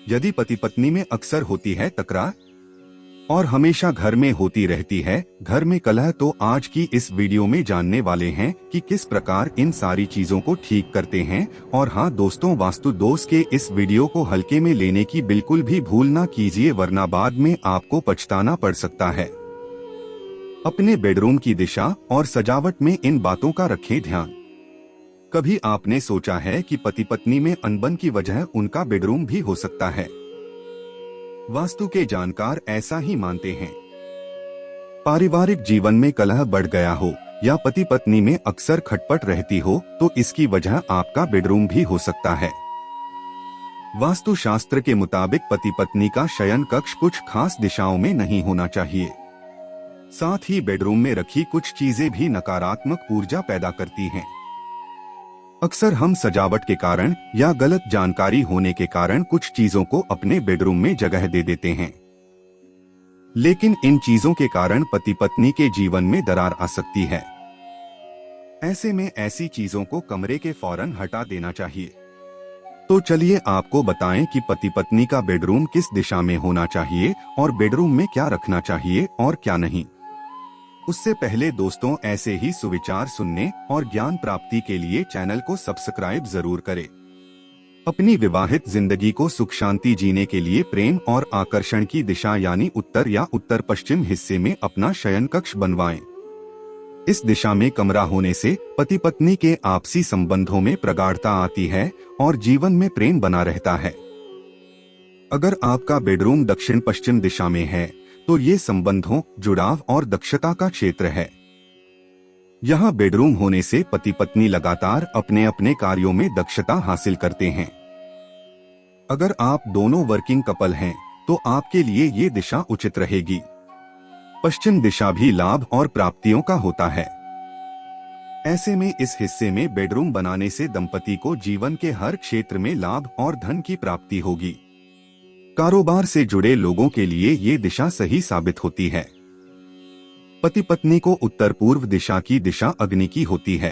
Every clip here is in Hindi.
यदि पति पत्नी में अक्सर होती है तकरार और हमेशा घर में होती रहती है घर में कलह, तो आज की इस वीडियो में जानने वाले हैं कि किस प्रकार इन सारी चीजों को ठीक करते हैं। और हाँ दोस्तों, वास्तु दोष के इस वीडियो को हल्के में लेने की बिल्कुल भी भूल ना कीजिए, वरना बाद में आपको पछताना पड़ सकता है। अपने बेडरूम की दिशा और सजावट में इन बातों का रखें ध्यान। कभी आपने सोचा है कि पति पत्नी में अनबन की वजह उनका बेडरूम भी हो सकता है? वास्तु के जानकार ऐसा ही मानते हैं। पारिवारिक जीवन में कलह बढ़ गया हो या पति पत्नी में अक्सर खटपट रहती हो, तो इसकी वजह आपका बेडरूम भी हो सकता है। वास्तु शास्त्र के मुताबिक पति पत्नी का शयन कक्ष कुछ खास दिशाओं में नहीं होना चाहिए। साथ ही बेडरूम में रखी कुछ चीजें भी नकारात्मक ऊर्जा पैदा करती हैं। अक्सर हम सजावट के कारण या गलत जानकारी होने के कारण कुछ चीजों को अपने बेडरूम में जगह दे देते हैं, लेकिन इन चीजों के कारण पति पत्नी के जीवन में दरार आ सकती है। ऐसे में ऐसी चीजों को कमरे के फौरन हटा देना चाहिए। तो चलिए आपको बताएं कि पति पत्नी का बेडरूम किस दिशा में होना चाहिए और बेडरूम में क्या रखना चाहिए और क्या नहीं। उससे पहले दोस्तों, ऐसे ही सुविचार सुनने और ज्ञान प्राप्ति के लिए चैनल को सब्सक्राइब जरूर करें। अपनी विवाहित जिंदगी को सुख शांति जीने के लिए प्रेम और आकर्षण की दिशा यानी उत्तर या उत्तर पश्चिम हिस्से में अपना शयन कक्ष बनवाएं। इस दिशा में कमरा होने से पति पत्नी के आपसी संबंधों में प्रगाढ़ता आती है और जीवन में प्रेम बना रहता है। अगर आपका बेडरूम दक्षिण पश्चिम दिशा में है तो ये संबंधों, जुड़ाव और दक्षता का क्षेत्र है। यहाँ बेडरूम होने से पति पत्नी लगातार अपने अपने कार्यों में दक्षता हासिल करते हैं। अगर आप दोनों वर्किंग कपल हैं तो आपके लिए ये दिशा उचित रहेगी। पश्चिम दिशा भी लाभ और प्राप्तियों का होता है। ऐसे में इस हिस्से में बेडरूम बनाने से दंपति को जीवन के हर क्षेत्र में लाभ और धन की प्राप्ति होगी। कारोबार से जुड़े लोगों के लिए ये दिशा सही साबित होती है। पति पत्नी को उत्तर पूर्व दिशा की दिशा अग्नि की होती है।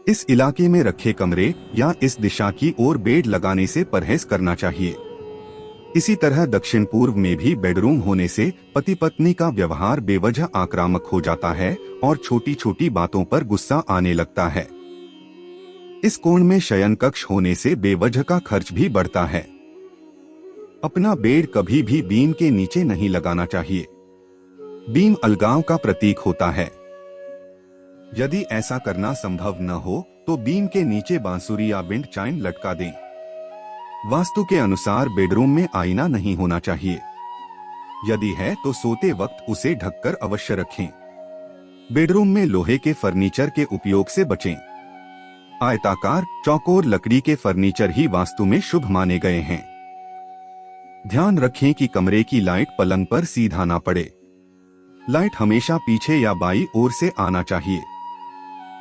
इस इलाके में रखे कमरे या इस दिशा की ओर बेड लगाने से परहेज करना चाहिए। इसी तरह दक्षिण पूर्व में भी बेडरूम होने से पति पत्नी का व्यवहार बेवजह आक्रामक हो जाता है और छोटी छोटी बातों पर गुस्सा आने लगता है। इस कोण में शयन कक्ष होने से बेवजह का खर्च भी बढ़ता है। अपना बेड कभी भी बीम के नीचे नहीं लगाना चाहिए। बीम अलगाव का प्रतीक होता है। यदि ऐसा करना संभव न हो तो बीम के नीचे बांसुरी या विंड चाइम लटका दें। वास्तु के अनुसार बेडरूम में आईना नहीं होना चाहिए। यदि है तो सोते वक्त उसे ढककर अवश्य रखें। बेडरूम में लोहे के फर्नीचर के उपयोग से बचें। आयताकार, चौकोर लकड़ी के फर्नीचर ही वास्तु में शुभ माने गए हैं। ध्यान रखें कि कमरे की लाइट पलंग पर सीधा ना पड़े। लाइट हमेशा पीछे या बाईं ओर से आना चाहिए।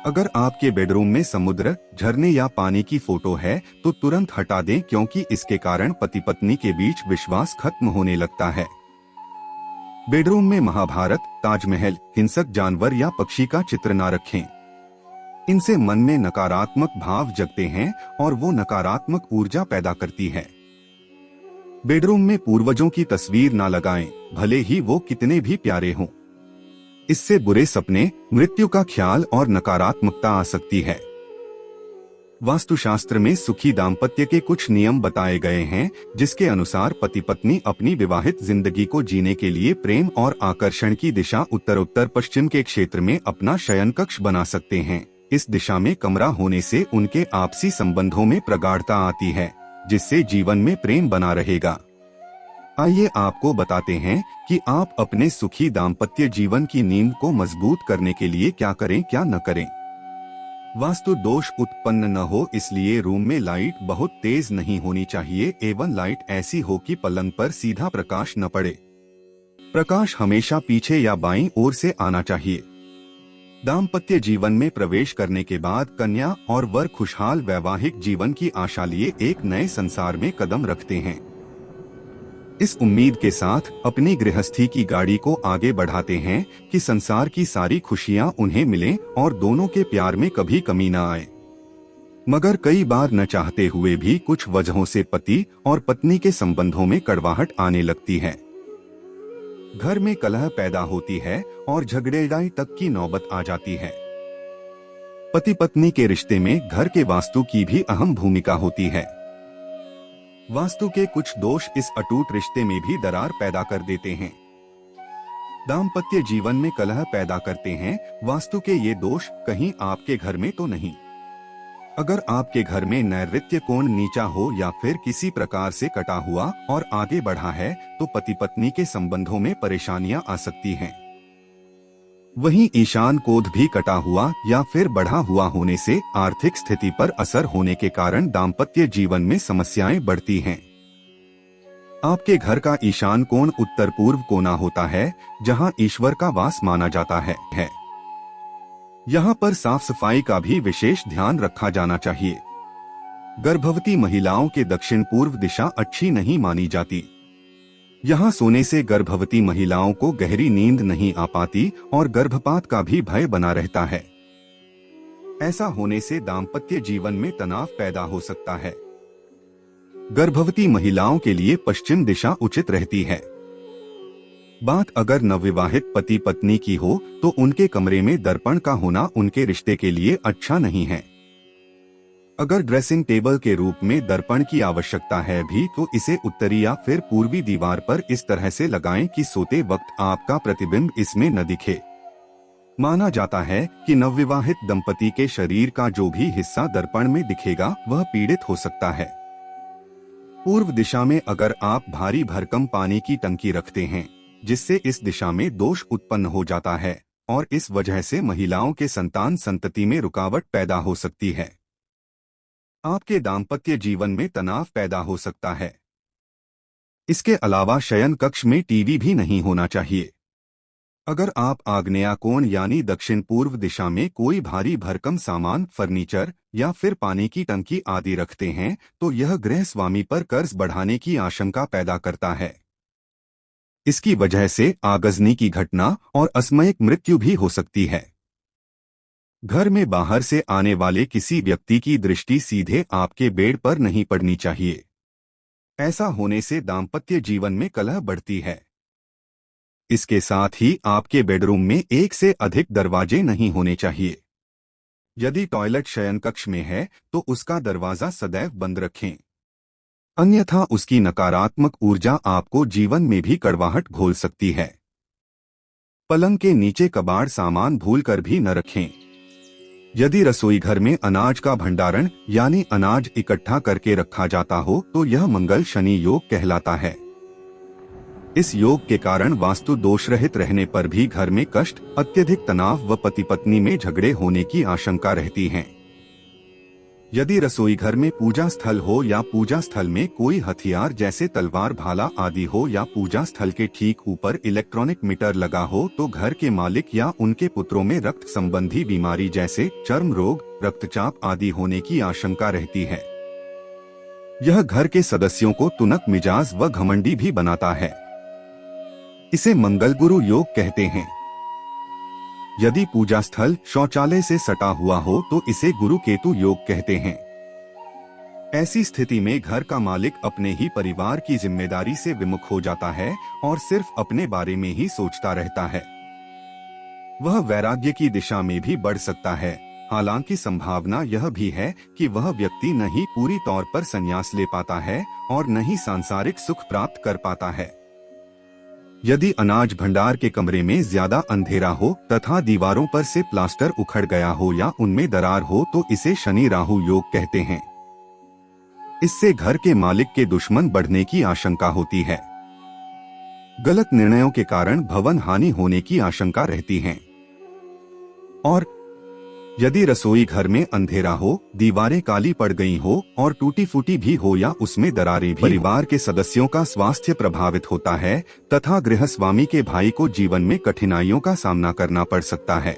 अगर आपके बेडरूम में समुद्र, झरने या पानी की फोटो है तो तुरंत हटा दें, क्योंकि इसके कारण पति पत्नी के बीच विश्वास खत्म होने लगता है। बेडरूम में महाभारत, ताजमहल, हिंसक जानवर या पक्षी का चित्र ना रखें। इनसे मन में नकारात्मक भाव जगते हैं और वो नकारात्मक ऊर्जा पैदा करती है। बेडरूम में पूर्वजों की तस्वीर ना लगाएं, भले ही वो कितने भी प्यारे हों। इससे बुरे सपने, मृत्यु का ख्याल और नकारात्मकता आ सकती है। वास्तुशास्त्र में सुखी दाम्पत्य के कुछ नियम बताए गए हैं, जिसके अनुसार पति पत्नी अपनी विवाहित जिंदगी को जीने के लिए प्रेम और आकर्षण की दिशा उत्तर उत्तर पश्चिम के क्षेत्र में अपना शयन कक्ष बना सकते हैं। इस दिशा में कमरा होने से उनके आपसी संबंधों में प्रगाढ़ता आती है, जिससे जीवन में प्रेम बना रहेगा। आइए आपको बताते हैं कि आप अपने सुखी दाम्पत्य जीवन की नींव को मजबूत करने के लिए क्या करें क्या न करें। वास्तु दोष उत्पन्न न हो इसलिए रूम में लाइट बहुत तेज नहीं होनी चाहिए एवं लाइट ऐसी हो कि पलंग पर सीधा प्रकाश न पड़े। प्रकाश हमेशा पीछे या बाईं ओर से आना चाहिए। दाम्पत्य जीवन में प्रवेश करने के बाद कन्या और वर खुशहाल वैवाहिक जीवन की आशा लिए एक नए संसार में कदम रखते हैं। इस उम्मीद के साथ अपनी गृहस्थी की गाड़ी को आगे बढ़ाते हैं कि संसार की सारी खुशियां उन्हें मिलें और दोनों के प्यार में कभी कमी न आए। मगर कई बार न चाहते हुए भी कुछ वजहों से पति और पत्नी के संबंधों में कड़वाहट आने लगती है। घर में कलह पैदा होती है और झगड़ेड़ाई तक की नौबत आ जाती है। पति पत्नी के रिश्ते में घर के वास्तु की भी अहम भूमिका होती है। वास्तु के कुछ दोष इस अटूट रिश्ते में भी दरार पैदा कर देते हैं। दाम्पत्य जीवन में कलह पैदा करते हैं। वास्तु के ये दोष कहीं आपके घर में तो नहीं। अगर आपके घर में नैऋत्य कोण नीचा हो या फिर किसी प्रकार से कटा हुआ और आगे बढ़ा है तो पति पत्नी के संबंधों में परेशानियां आ सकती हैं। वहीं ईशान कोण भी कटा हुआ या फिर बढ़ा हुआ होने से आर्थिक स्थिति पर असर होने के कारण दाम्पत्य जीवन में समस्याएं बढ़ती हैं। आपके घर का ईशान कोण उत्तर पूर्व कोना होता है, जहां ईश्वर का वास माना जाता है। यहाँ पर साफ सफाई का भी विशेष ध्यान रखा जाना चाहिए। गर्भवती महिलाओं के दक्षिण पूर्व दिशा अच्छी नहीं मानी जाती। यहाँ सोने से गर्भवती महिलाओं को गहरी नींद नहीं आ पाती और गर्भपात का भी भय बना रहता है। ऐसा होने से दाम्पत्य जीवन में तनाव पैदा हो सकता है। गर्भवती महिलाओं के लिए पश्चिम दिशा उचित रहती है। बात अगर नवविवाहित पति पत्नी की हो तो उनके कमरे में दर्पण का होना उनके रिश्ते के लिए अच्छा नहीं है। अगर ड्रेसिंग टेबल के रूप में दर्पण की आवश्यकता है भी तो इसे उत्तरी या फिर पूर्वी दीवार पर इस तरह से लगाएं कि सोते वक्त आपका प्रतिबिंब इसमें न दिखे। माना जाता है कि नवविवाहित दंपति के शरीर का जो भी हिस्सा दर्पण में दिखेगा वह पीड़ित हो सकता है। पूर्व दिशा में अगर आप भारी भरकम पानी की टंकी रखते हैं जिससे इस दिशा में दोष उत्पन्न हो जाता है और इस वजह से महिलाओं के संतान संतति में रुकावट पैदा हो सकती है। आपके दाम्पत्य जीवन में तनाव पैदा हो सकता है। इसके अलावा शयन कक्ष में टीवी भी नहीं होना चाहिए। अगर आप आग्नेय कोण यानी दक्षिण पूर्व दिशा में कोई भारी भरकम सामान, फर्नीचर या फिर पानी की टंकी आदि रखते हैं तो यह गृह स्वामी पर कर्ज बढ़ाने की आशंका पैदा करता है। इसकी वजह से आगजनी की घटना और असमयिक मृत्यु भी हो सकती है। घर में बाहर से आने वाले किसी व्यक्ति की दृष्टि सीधे आपके बेड पर नहीं पड़नी चाहिए। ऐसा होने से दाम्पत्य जीवन में कलह बढ़ती है। इसके साथ ही आपके बेडरूम में एक से अधिक दरवाजे नहीं होने चाहिए। यदि टॉयलेट शयन कक्ष में है तो उसका दरवाजा सदैव बंद रखें, अन्यथा उसकी नकारात्मक ऊर्जा आपको जीवन में भी कड़वाहट घोल सकती है। पलंग के नीचे कबाड़ सामान भूलकर भी न रखें। यदि रसोई घर में अनाज का भंडारण यानी अनाज इकट्ठा करके रखा जाता हो तो यह मंगल शनि योग कहलाता है। इस योग के कारण वास्तु दोष रहित रहने पर भी घर में कष्ट, अत्यधिक तनाव व पति पत्नी में झगड़े होने की आशंका रहती है। यदि रसोई घर में पूजा स्थल हो या पूजा स्थल में कोई हथियार जैसे तलवार, भाला आदि हो या पूजा स्थल के ठीक ऊपर इलेक्ट्रॉनिक मीटर लगा हो तो घर के मालिक या उनके पुत्रों में रक्त संबंधी बीमारी जैसे चर्म रोग, रक्तचाप आदि होने की आशंका रहती है। यह घर के सदस्यों को तुनक मिजाज व घमंडी भी बनाता है। इसे मंगल गुरु योग कहते हैं। यदि पूजा स्थल शौचालय से सटा हुआ हो तो इसे गुरु केतु योग कहते हैं। ऐसी स्थिति में घर का मालिक अपने ही परिवार की जिम्मेदारी से विमुख हो जाता है और सिर्फ अपने बारे में ही सोचता रहता है। वह वैराग्य की दिशा में भी बढ़ सकता है। हालांकि संभावना यह भी है कि वह व्यक्ति न ही पूरी तौर पर संन्यास ले पाता है और न ही सांसारिक सुख प्राप्त कर पाता है। यदि अनाज भंडार के कमरे में ज्यादा अंधेरा हो तथा दीवारों पर से प्लास्टर उखड़ गया हो या उनमें दरार हो तो इसे शनि राहु योग कहते हैं। इससे घर के मालिक के दुश्मन बढ़ने की आशंका होती है। गलत निर्णयों के कारण भवन हानि होने की आशंका रहती है। और यदि रसोई घर में अंधेरा हो, दीवारें काली पड़ गई हो और टूटी फूटी भी हो या उसमें दरारें भी, परिवार के सदस्यों का स्वास्थ्य प्रभावित होता है तथा गृहस्वामी के भाई को जीवन में कठिनाइयों का सामना करना पड़ सकता है।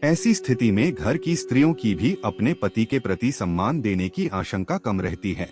ऐसी स्थिति में घर की स्त्रियों की भी अपने पति के प्रति सम्मान देने की आशंका कम रहती है।